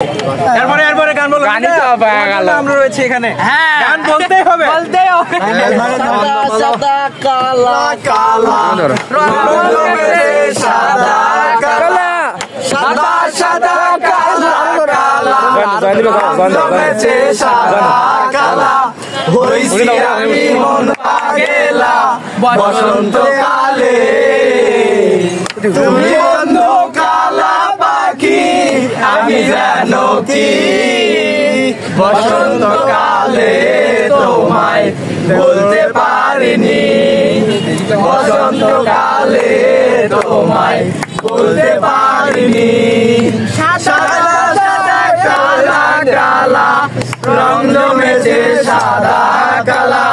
এরপরে গান বলো। আমরা রয়েছে এখানে, গান বলতেই হবে। সাদা কালা কালা সাদা কালা সাদা সাদা কালা কালা সাদা কালা হইছি আমি মন পাগেলা বসন্ত কালে তুমি বন্ধু কালা পাখি আমি জানো কি বসন্ত কালে তোমায় বলতে পারিনি বসন্ত কালে তোমায় বলতে পারিনি সাদা সাদা কালা কালা রং জমেছে সাদা কালা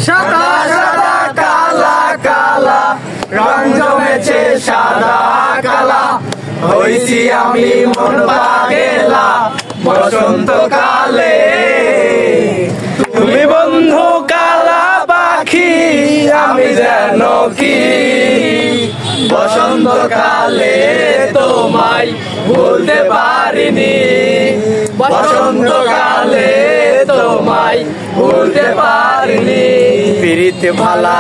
সাদা সাদা কালা কালা রং জমেছে সাদা কালা হইছি আমি মন পাগেলা বসন্ত কালে তুমি বন্ধু কালা পাখি আমি যেন কি বসন্ত কালে তোমায় ভুলতে পারিনি বসন্ত কালে তোমায় ভুলতে পারিনি পিরিতে ভালা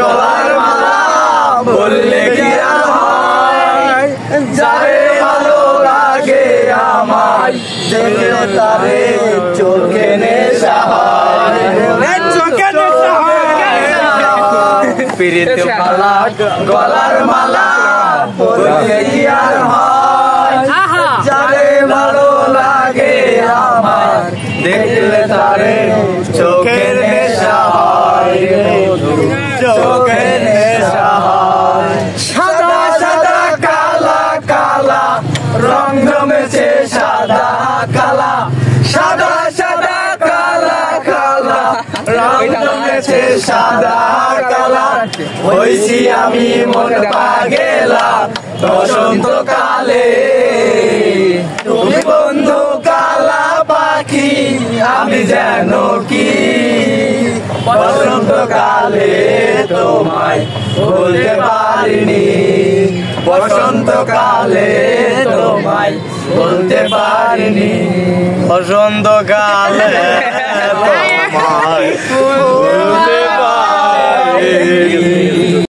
গলার মালা বললে কি হয় যারে ভালো লাগে আমায় দেখে তারে চোখে নেশা হয় পিরিতে ভালা গলার মালা বললে কি আর হয় যারে ভালো লাগে আমার দেখলে তারে চোখে নেশা হয় চোখে নেশা হয় সাদা সাদা কালা কালা রং জমেছে সাদা কালা সাদা সাদা কালা কালা রং জমেছে সাদা কালা হইছি আমি মন পাগেলা বসন্ত কালে তুমি বন্ধু কালা পাখি আমি যেন কি বসন্ত কালে তোমায় বলতে পারিনি বসন্ত কালে তোমায় বলতে পারিনি বসন্ত কালে তোমায়